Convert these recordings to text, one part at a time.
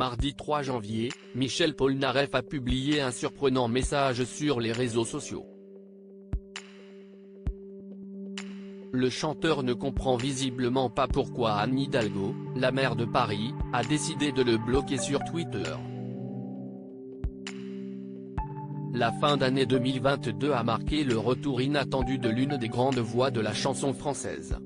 Mardi 3 janvier, Michel Polnareff a publié un surprenant message sur les réseaux sociaux. Le chanteur ne comprend visiblement pas pourquoi Anne Hidalgo, la maire de Paris, a décidé de le bloquer sur Twitter. La fin d'année 2022 a marqué le retour inattendu de l'une des grandes voix de la chanson française.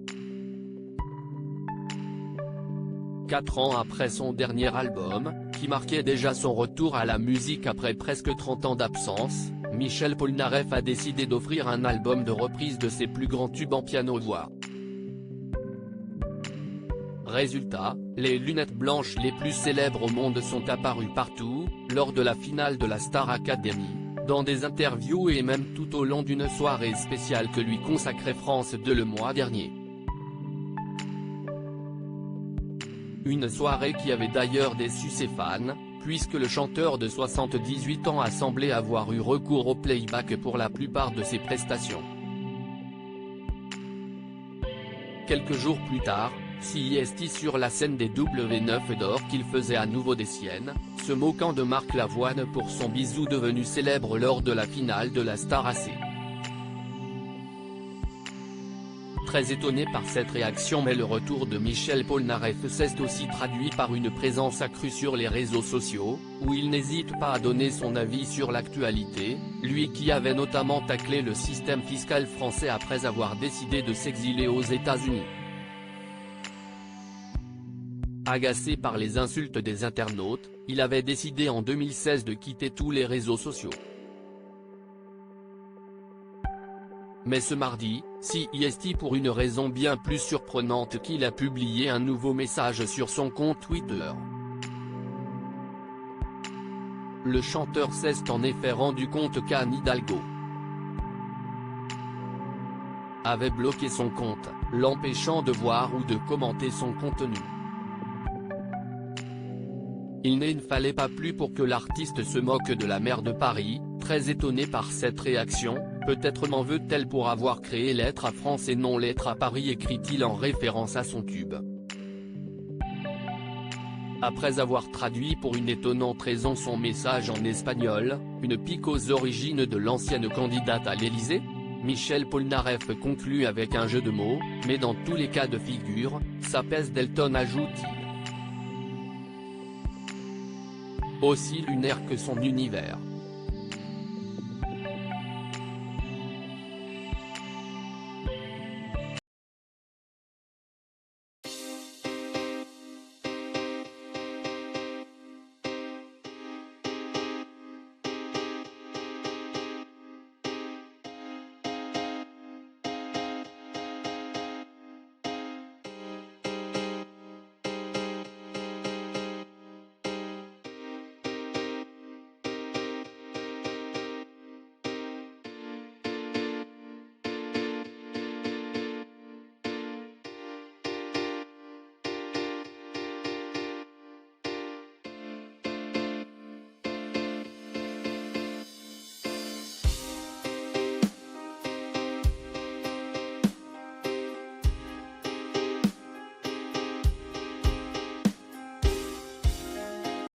4 ans après son dernier album, qui marquait déjà son retour à la musique après presque 30 ans d'absence, Michel Polnareff a décidé d'offrir un album de reprise de ses plus grands tubes en piano-voix. Résultat, les lunettes blanches les plus célèbres au monde sont apparues partout, lors de la finale de la Star Academy, dans des interviews et même tout au long d'une soirée spéciale que lui consacrait France 2 le mois dernier. Une soirée qui avait d'ailleurs déçu ses fans, puisque le chanteur de 78 ans a semblé avoir eu recours au playback pour la plupart de ses prestations. Quelques jours plus tard, CIST sur la scène des W9 d'or qu'il faisait à nouveau des siennes, se moquant de Marc Lavoine pour son bisou devenu célèbre lors de la finale de la Star AC. Très étonné par cette réaction, mais le retour de Michel Polnareff s'est aussi traduit par une présence accrue sur les réseaux sociaux, où il n'hésite pas à donner son avis sur l'actualité, lui qui avait notamment taclé le système fiscal français après avoir décidé de s'exiler aux États-Unis. Agacé par les insultes des internautes, il avait décidé en 2016 de quitter tous les réseaux sociaux. Mais ce mardi, CIST pour une raison bien plus surprenante qu'il a publié un nouveau message sur son compte Twitter. Le chanteur s'est en effet rendu compte qu'Anne Hidalgo avait bloqué son compte, l'empêchant de voir ou de commenter son contenu. Il ne fallait pas plus pour que l'artiste se moque de la maire de Paris, très étonné par cette réaction. Peut-être m'en veut-elle pour avoir créé Lettre à France et non Lettre à Paris, écrit-il en référence à son tube. Après avoir traduit pour une étonnante raison son message en espagnol, une pique aux origines de l'ancienne candidate à l'Élysée, Michel Polnareff conclut avec un jeu de mots, mais dans tous les cas de figure, ça pèse Delton, ajoute-t-il. Aussi lunaire que son univers.